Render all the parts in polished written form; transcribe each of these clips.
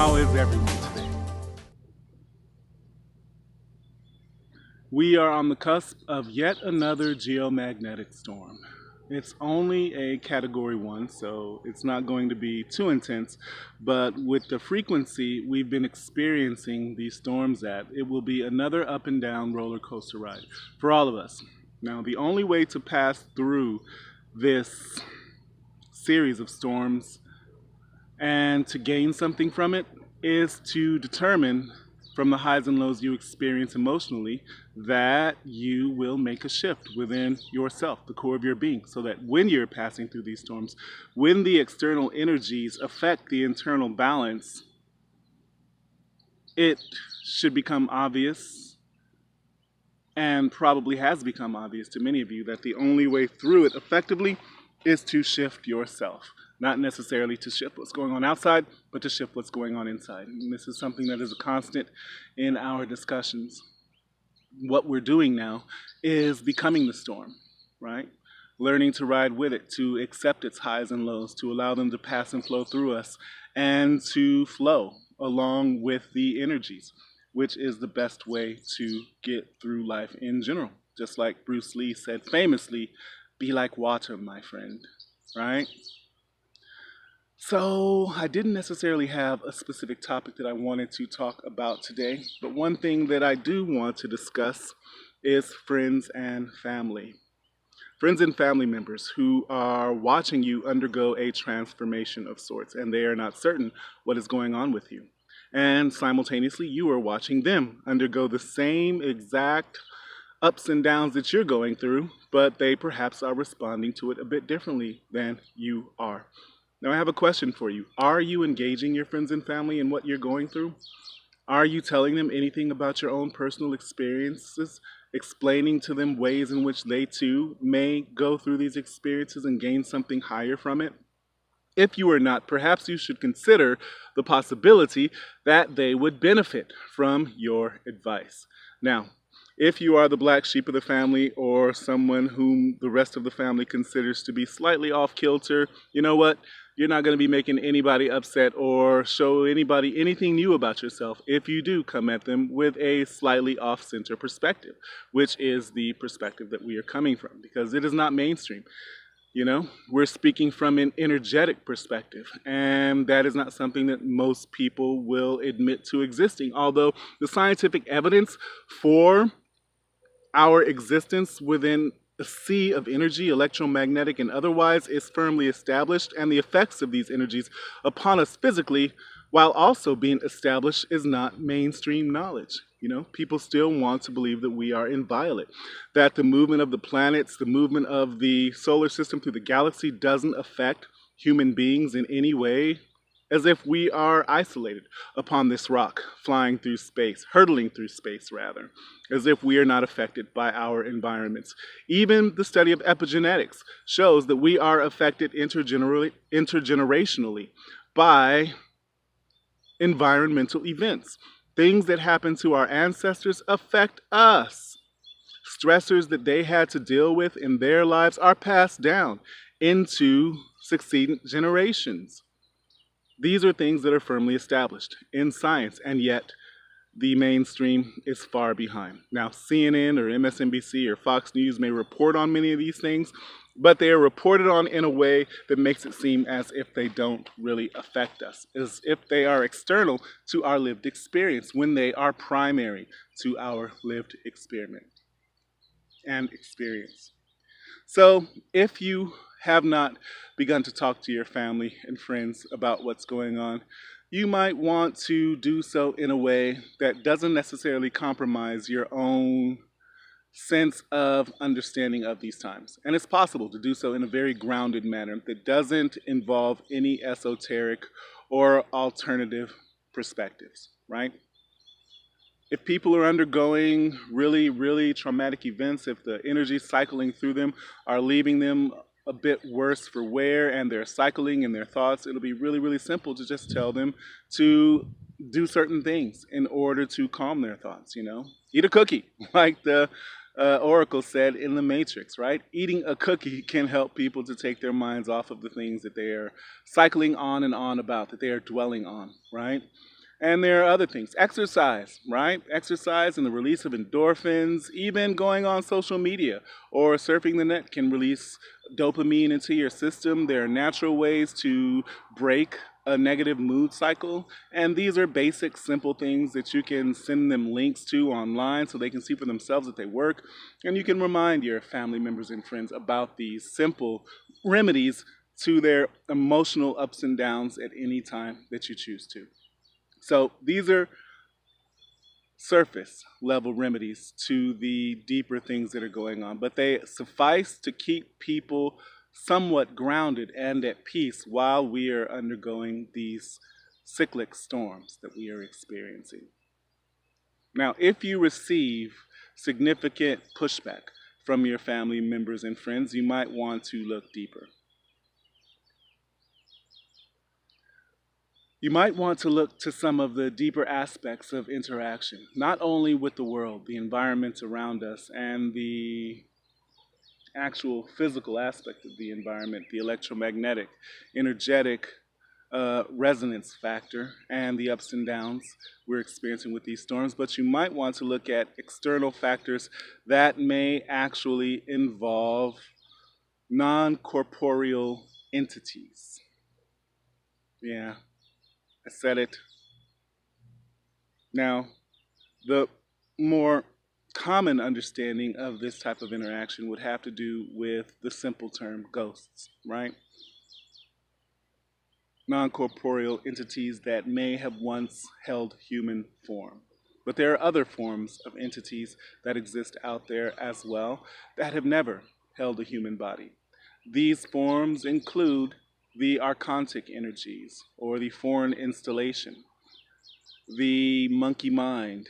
How is everyone today? We are on the cusp of yet another geomagnetic storm. It's only a category 1, so it's not going to be too intense, but with the frequency we've been experiencing these storms at, it will be another up and down roller coaster ride for all of us. Now, the only way to pass through this series of storms and to gain something from it is to determine from the highs and lows you experience emotionally that you will make a shift within yourself, the core of your being, so that when you're passing through these storms, when the external energies affect the internal balance, it should become obvious, and probably has become obvious to many of you, that the only way through it effectively is to shift yourself. Not necessarily to shift what's going on outside, but to shift what's going on inside. And this is something that is a constant in our discussions. What we're doing now is becoming the storm, right? Learning to ride with it, to accept its highs and lows, to allow them to pass and flow through us, and to flow along with the energies, which is the best way to get through life in general. Just like Bruce Lee said famously, be like water, my friend, right? So, I didn't necessarily have a specific topic that I wanted to talk about today, but one thing that I do want to discuss is friends and family. Friends and family members who are watching you undergo a transformation of sorts, and they are not certain what is going on with you. And simultaneously, you are watching them undergo the same exact ups and downs that you're going through, but they perhaps are responding to it a bit differently than you are. Now, I have a question for you. Are you engaging your friends and family in what you're going through? Are you telling them anything about your own personal experiences, explaining to them ways in which they too may go through these experiences and gain something higher from it? If you are not, perhaps you should consider the possibility that they would benefit from your advice. Now, if you are the black sheep of the family or someone whom the rest of the family considers to be slightly off kilter, you know what? You're not going to be making anybody upset or show anybody anything new about yourself if you do come at them with a slightly off-center perspective, which is the perspective that we are coming from, because it is not mainstream. You know, we're speaking from an energetic perspective, and that is not something that most people will admit to existing, although the scientific evidence for our existence within a sea of energy, electromagnetic and otherwise, is firmly established, and the effects of these energies upon us physically, while also being established, is not mainstream knowledge. You know, people still want to believe that we are inviolate, that the movement of the planets, the movement of the solar system through the galaxy doesn't affect human beings in any way, as if we are isolated upon this rock, flying through space, hurtling through space rather, as if we are not affected by our environments. Even the study of epigenetics shows that we are affected intergenerationally by environmental events. Things that happen to our ancestors affect us. Stressors that they had to deal with in their lives are passed down into succeeding generations. These are things that are firmly established in science, and yet the mainstream is far behind. Now, CNN or MSNBC or Fox News may report on many of these things, but they are reported on in a way that makes it seem as if they don't really affect us, as if they are external to our lived experience when they are primary to our lived experiment and experience. So, if you have not begun to talk to your family and friends about what's going on, you might want to do so in a way that doesn't necessarily compromise your own sense of understanding of these times. And it's possible to do so in a very grounded manner that doesn't involve any esoteric or alternative perspectives, right? If people are undergoing really, really traumatic events, if the energy cycling through them are leaving them a bit worse for wear and they're cycling in their thoughts, it'll be really, really simple to just tell them to do certain things in order to calm their thoughts, you know? Eat a cookie, like the Oracle said in The Matrix, right? Eating a cookie can help people to take their minds off of the things that they are cycling on and on about, that they are dwelling on, right? And there are other things. Exercise, right? Exercise and the release of endorphins, even going on social media or surfing the net can release dopamine into your system. There are natural ways to break a negative mood cycle. And these are basic, simple things that you can send them links to online so they can see for themselves that they work. And you can remind your family members and friends about these simple remedies to their emotional ups and downs at any time that you choose to. So these are surface level remedies to the deeper things that are going on, but they suffice to keep people somewhat grounded and at peace while we are undergoing these cyclic storms that we are experiencing. Now, if you receive significant pushback from your family members and friends, you might want to look deeper. You might want to look to some of the deeper aspects of interaction, not only with the world, the environment around us, and the actual physical aspect of the environment, the electromagnetic, energetic resonance factor, and the ups and downs we're experiencing with these storms, but you might want to look at external factors that may actually involve non corporeal entities. Yeah, I said it. Now, the more common understanding of this type of interaction would have to do with the simple term ghosts, right? Non corporeal entities that may have once held human form. But there are other forms of entities that exist out there as well that have never held a human body. These forms include the archontic energies or the foreign installation, the monkey mind,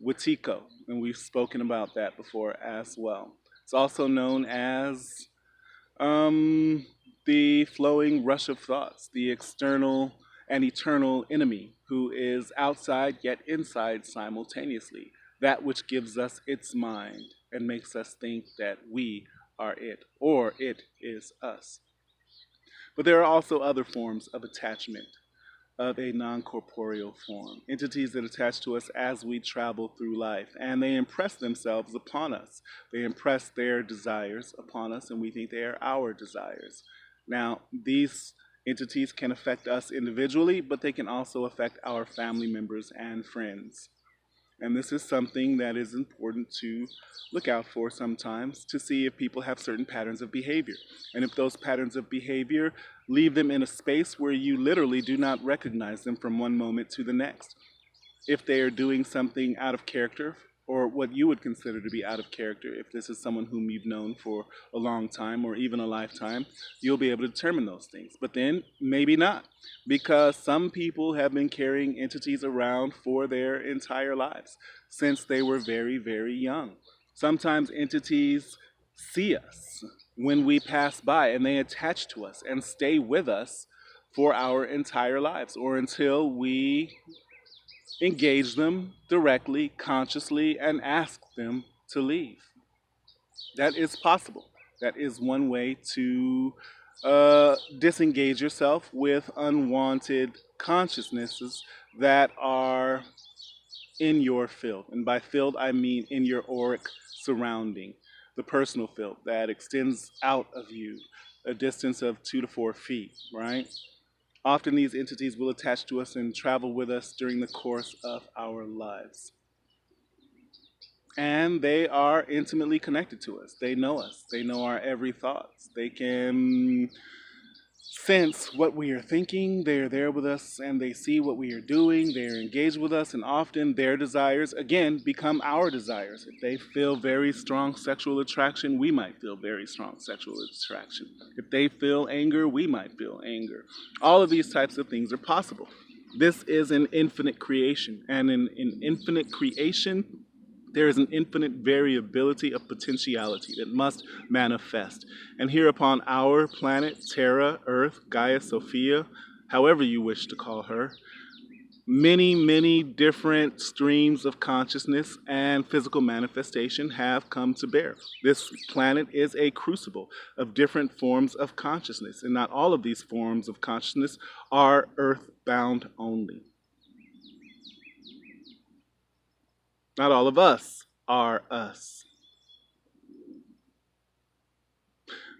Wetiko, and we've spoken about that before as well. It's also known as um, the flowing rush of thoughts, the external and eternal enemy who is outside yet inside simultaneously, that which gives us its mind and makes us think that we are it or it is us. But there are also other forms of attachment of a non corporeal form, entities that attach to us as we travel through life, and they impress themselves upon us. They impress their desires upon us, and we think they are our desires. Now, these entities can affect us individually, but they can also affect our family members and friends. And this is something that is important to look out for sometimes to see if people have certain patterns of behavior. And if those patterns of behavior leave them in a space where you literally do not recognize them from one moment to the next. If they are doing something out of character, or what you would consider to be out of character, if this is someone whom you've known for a long time or even a lifetime, you'll be able to determine those things. But then maybe not, because some people have been carrying entities around for their entire lives since they were very, very young. Sometimes entities see us when we pass by and they attach to us and stay with us for our entire lives or until we engage them directly, consciously, and ask them to leave. That is possible. That is one way to disengage yourself with unwanted consciousnesses that are in your field. And by field, I mean in your auric surrounding, the personal field that extends out of you a distance of 2 to 4 feet, right? Often these entities will attach to us and travel with us during the course of our lives. And they are intimately connected to us. They know us. They know our every thoughts. They can sense what we are thinking. They are there with us and they see what we are doing. They are engaged with us, and often their desires, again, become our desires. If they feel very strong sexual attraction, we might feel very strong sexual attraction. If they feel anger, we might feel anger. All of these types of things are possible. This is an infinite creation, and in infinite creation, there is an infinite variability of potentiality that must manifest. And here upon our planet, Terra, Earth, Gaia, Sophia, however you wish to call her, many, many different streams of consciousness and physical manifestation have come to bear. This planet is a crucible of different forms of consciousness, and not all of these forms of consciousness are earthbound only. Not all of us are us.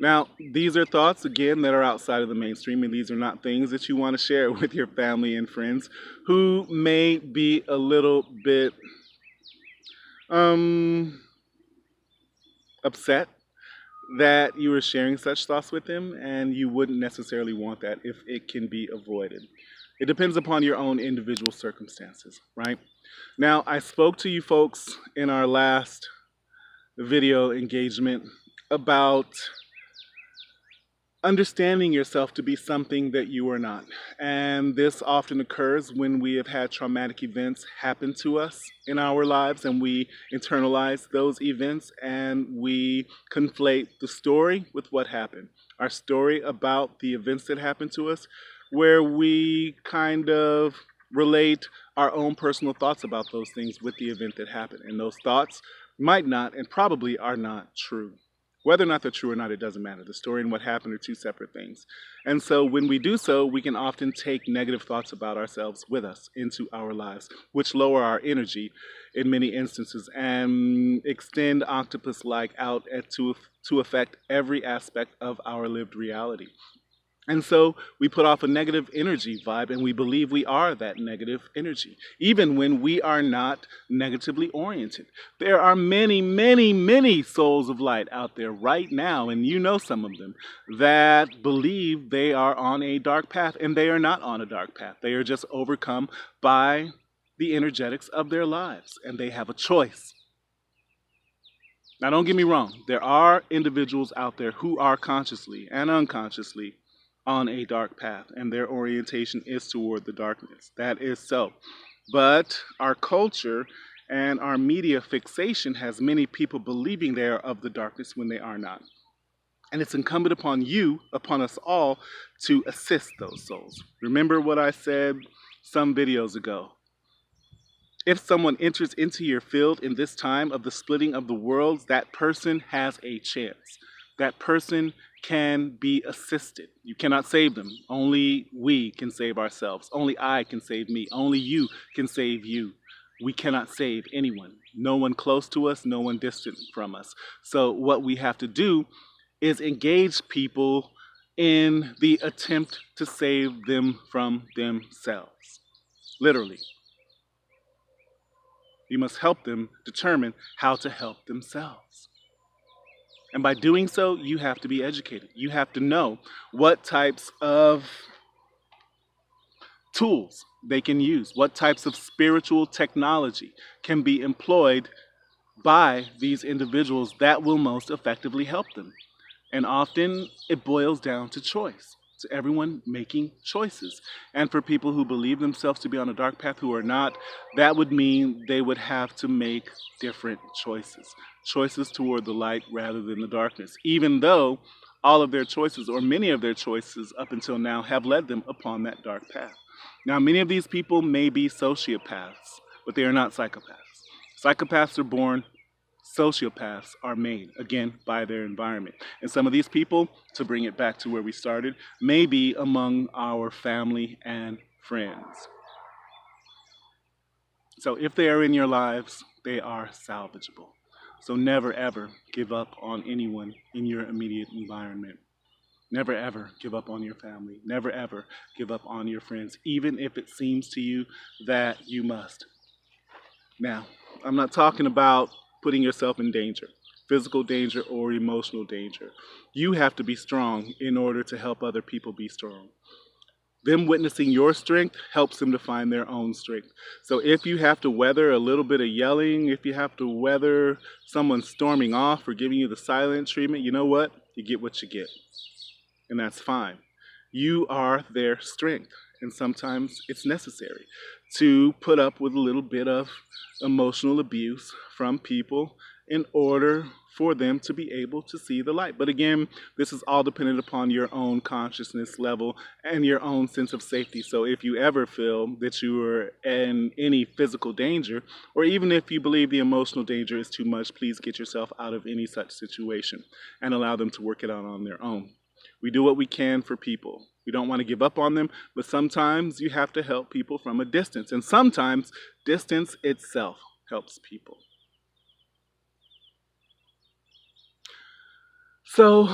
Now, these are thoughts, again, that are outside of the mainstream, and these are not things that you want to share with your family and friends who may be a little bit um, upset that you are sharing such thoughts with them, and you wouldn't necessarily want that if it can be avoided. It depends upon your own individual circumstances, right? Now, I spoke to you folks in our last video engagement about understanding yourself to be something that you are not. And this often occurs when we have had traumatic events happen to us in our lives and we internalize those events and we conflate the story with what happened. Our story about the events that happened to us, where we kind of relate our own personal thoughts about those things with the event that happened. And those thoughts might not and probably are not true. Whether or not they're true or not, it doesn't matter. The story and what happened are two separate things. And so when we do so, we can often take negative thoughts about ourselves with us into our lives, which lower our energy in many instances and extend octopus-like out to affect every aspect of our lived reality. And so we put off a negative energy vibe and we believe we are that negative energy, even when we are not negatively oriented. There are many, many, many souls of light out there right now, and you know some of them, that believe they are on a dark path, and they are not on a dark path. They are just overcome by the energetics of their lives, and they have a choice. Now, don't get me wrong. There are individuals out there who are consciously and unconsciously on a dark path, and their orientation is toward the darkness. That is so. But our culture and our media fixation has many people believing they are of the darkness when they are not. And it's incumbent upon you, upon us all, to assist those souls. Remember what I said some videos ago. If someone enters into your field in this time of the splitting of the worlds, that person has a chance. That person can be assisted. You cannot save them. Only we can save ourselves. Only I can save me. Only you can save you. We cannot save anyone. No one close to us, no one distant from us. So what we have to do is engage people in the attempt to save them from themselves. Literally. You must help them determine how to help themselves. And by doing so, you have to be educated. You have to know what types of tools they can use, what types of spiritual technology can be employed by these individuals that will most effectively help them. And often it boils down to choice, to everyone making choices. And for people who believe themselves to be on a dark path who are not, that would mean they would have to make different choices. Choices toward the light rather than the darkness, even though all of their choices, or many of their choices up until now, have led them upon that dark path. Now, many of these people may be sociopaths, but they are not psychopaths. Psychopaths are born. Sociopaths are made, again, by their environment. And some of these people, to bring it back to where we started, may be among our family and friends. So if they are in your lives, they are salvageable. So never ever give up on anyone in your immediate environment. Never ever give up on your family. Never ever give up on your friends, even if it seems to you that you must. Now, I'm not talking about putting yourself in danger, physical danger or emotional danger. You have to be strong in order to help other people be strong. Them witnessing your strength helps them to find their own strength. So if you have to weather a little bit of yelling, if you have to weather someone storming off or giving you the silent treatment, you know what? You get what you get. And that's fine. You are their strength. And sometimes it's necessary to put up with a little bit of emotional abuse from people in order for them to be able to see the light. But again, this is all dependent upon your own consciousness level and your own sense of safety. So if you ever feel that you are in any physical danger, or even if you believe the emotional danger is too much, please get yourself out of any such situation and allow them to work it out on their own. We do what we can for people. We don't want to give up on them, but sometimes you have to help people from a distance. And sometimes distance itself helps people. So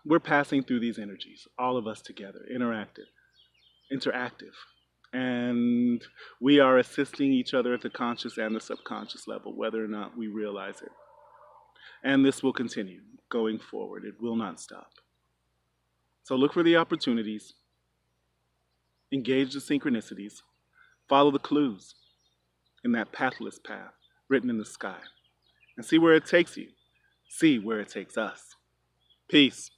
we're passing through these energies, all of us together, interactive. And we are assisting each other at the conscious and the subconscious level, whether or not we realize it. And this will continue going forward. It will not stop. So look for the opportunities, engage the synchronicities, follow the clues in that pathless path written in the sky, and see where it takes you. See where it takes us. Peace.